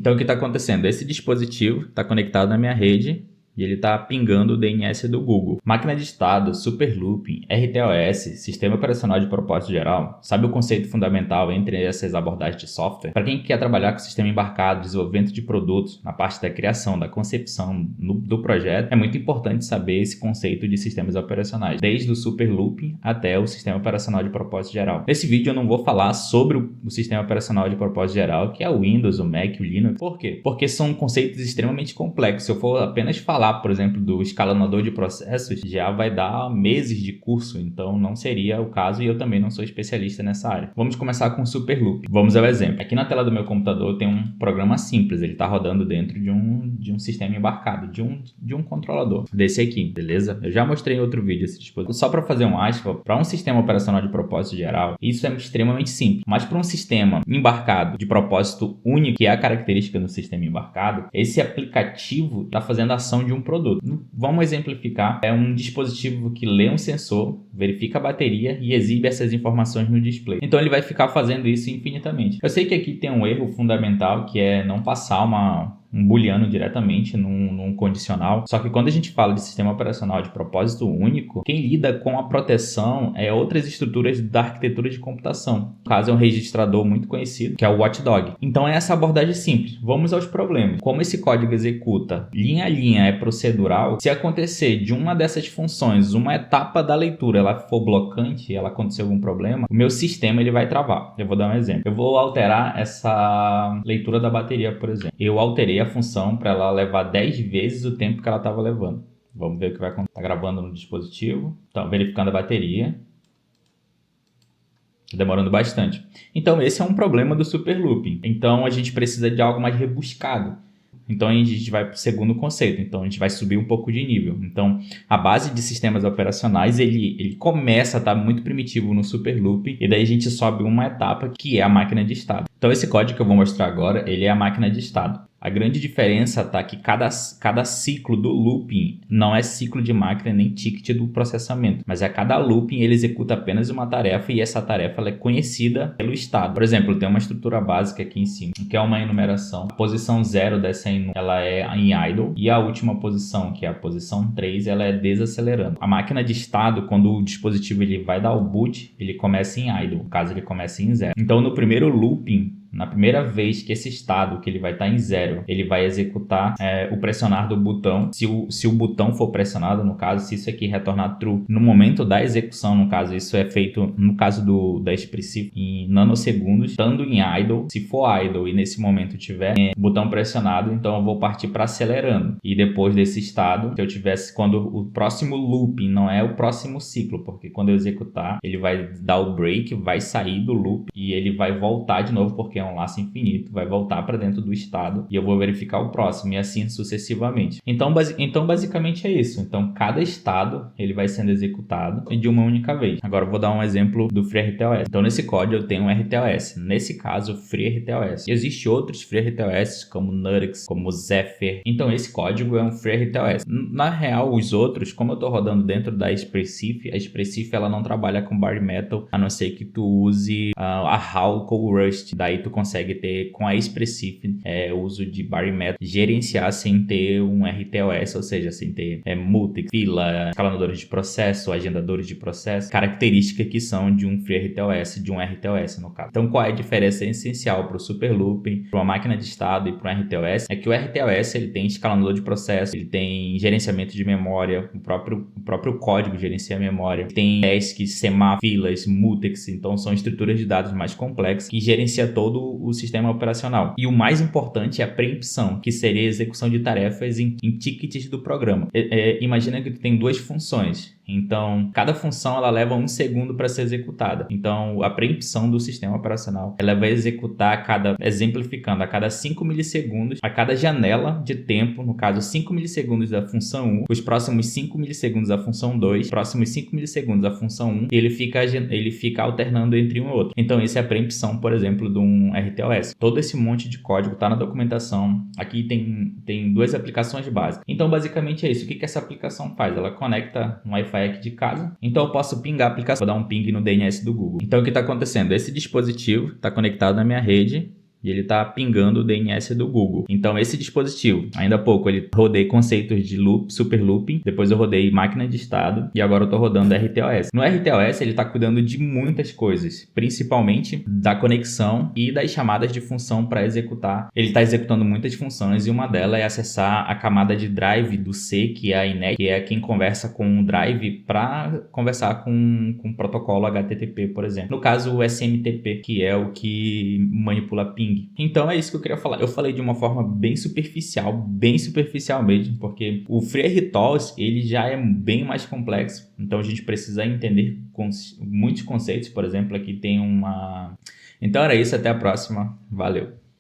Então o que está acontecendo? Esse dispositivo está conectado na minha rede e ele está pingando o DNS do Google. Máquina de estado, Superlooping, RTOS, Sistema Operacional de Propósito Geral. Sabe o conceito fundamental entre essas abordagens de software? Para quem quer trabalhar com sistema embarcado, desenvolvimento de produtos, na parte da criação, da concepção do projeto, é muito importante saber esse conceito de sistemas operacionais, desde o Superlooping até o Sistema Operacional de Propósito Geral. Nesse vídeo eu não vou falar sobre o Sistema Operacional de Propósito Geral, que é o Windows, o Mac, o Linux. Por quê? Porque são conceitos extremamente complexos. Se eu for apenas falar, por exemplo, do escalonador de processos, já vai dar meses de curso, então não seria o caso e eu também não sou especialista nessa área. Vamos começar com o Superloop. Vamos ao exemplo. Aqui na tela do meu computador tem um programa simples, ele está rodando dentro de um sistema embarcado, de um controlador desse aqui, beleza? Eu já mostrei em outro vídeo esse dispositivo. Só para fazer um aspa, para um sistema operacional de propósito geral, isso é extremamente simples, mas para um sistema embarcado de propósito único, que é a característica do sistema embarcado, esse aplicativo está fazendo a ação de um produto. Vamos exemplificar. É um dispositivo que lê um sensor, verifica a bateria e exibe essas informações no display. Então ele vai ficar fazendo isso infinitamente. Eu sei que aqui tem um erro fundamental, que é não passar um booleano diretamente num condicional. Só que quando a gente fala de sistema operacional de propósito único, quem lida com a proteção é outras estruturas da arquitetura de computação. No caso é um registrador muito conhecido, que é o Watchdog. Então é essa abordagem simples. Vamos aos problemas. Como esse código executa linha a linha, é procedural, se acontecer de uma dessas funções, uma etapa da leitura, ela for blocante, ela acontecer algum problema, o meu sistema ele vai travar. Eu vou dar um exemplo. Eu vou alterar essa leitura da bateria, por exemplo. Eu alterei a função para ela levar 10 vezes o tempo que ela estava levando. Vamos ver o que vai acontecer. Está gravando no dispositivo, então verificando a bateria. Demorando bastante. Então esse é um problema do Superlooping. Então a gente precisa de algo mais rebuscado. Então a gente vai para o segundo conceito. Então a gente vai subir um pouco de nível. Então a base de sistemas operacionais ele começa a estar muito primitivo no Superlooping e daí a gente sobe uma etapa que é a máquina de estado. Então esse código que eu vou mostrar agora, ele é a máquina de estado. A grande diferença está que cada ciclo do looping não é ciclo de máquina nem ticket do processamento, mas a cada looping ele executa apenas uma tarefa e essa tarefa ela é conhecida pelo estado. Por exemplo, tem uma estrutura básica aqui em cima, que é uma enumeração. A posição 0 dessa ela é em idle e a última posição, que é a posição 3, ela é desacelerando. A máquina de estado, quando o dispositivo ele vai dar o boot, ele começa em idle, no caso ele começa em 0. Então no primeiro looping, na primeira vez que esse estado, que ele vai estar em 0, ele vai executar o pressionar do botão. Se o botão for pressionado, no caso, se isso aqui retornar true, no momento da execução, no caso, isso é feito, no caso da expressive, em nanosegundos, estando em idle. Se for idle e nesse momento tiver botão pressionado, então eu vou partir para acelerando. E depois desse estado, se eu tivesse, quando o próximo looping não é o próximo ciclo, porque quando eu executar, ele vai dar o break, vai sair do loop e ele vai voltar de novo, porque é um laço infinito, vai voltar para dentro do estado e eu vou verificar o próximo e assim sucessivamente. Então basicamente é isso. Então cada estado ele vai sendo executado de uma única vez. Agora eu vou dar um exemplo do FreeRTOS. Então nesse código eu tenho um RTOS, nesse caso FreeRTOS. Existem outros FreeRTOS como Nutanix, como Zephyr. Então esse código é um FreeRTOS. Na real, os outros, como eu estou rodando dentro da Expressif, a Expressif ela não trabalha com bare metal, a não ser que tu use a HAL com o Rust. Daí tu consegue ter com a Expressif o uso de bare metal, gerenciar sem ter um RTOS, ou seja, sem ter multi, fila, escalanadores de processo, agendadores de processo, características que são de um FreeRTOS, de um RTOS no caso. Então qual é a diferença essencial para o Superlooping, para uma máquina de estado e para um RTOS? É que o RTOS ele tem escalanador de processo, ele tem gerenciamento de memória, o próprio código gerencia a memória, tem tasks, semáforos, filas, mutex, então são estruturas de dados mais complexas que gerencia todo o sistema operacional. E o mais importante é a preempção, que seria a execução de tarefas em tickets do programa. Imagina que tu tem duas funções. Então, cada função ela leva 1 segundo para ser executada. Então, a preempção do sistema operacional, ela vai executar exemplificando, a cada 5 milissegundos, a cada janela de tempo, no caso 5 milissegundos da função 1, os próximos 5 milissegundos da função 2, os próximos 5 milissegundos da função 1, e ele fica alternando entre um e outro. Então, isso é a preempção, por exemplo, de um RTOS. Todo esse monte de código está na documentação. Aqui tem duas aplicações básicas. Então, basicamente é isso. O que essa aplicação faz? Ela conecta um Wi-Fi aqui de casa, então eu posso pingar a aplicação, vou dar um ping no DNS do Google. Então o que está acontecendo? Esse dispositivo está conectado na minha rede e ele está pingando o DNS do Google. Então esse dispositivo, ainda há pouco, ele rodei conceitos de loop, super looping, depois eu rodei máquina de estado e agora eu estou rodando RTOS. No RTOS ele está cuidando de muitas coisas, principalmente da conexão e das chamadas de função para executar. Ele está executando muitas funções e uma delas é acessar a camada de drive do C, que é a INET, que é quem conversa com o drive para conversar com o protocolo HTTP, por exemplo. No caso, o SMTP, que é o que manipula ping. Então é isso que eu queria falar. Eu falei de uma forma bem superficial mesmo, porque o FreeRTOS ele já é bem mais complexo. Então a gente precisa entender muitos conceitos. Por exemplo, aqui tem uma... Então era isso, até a próxima. Valeu!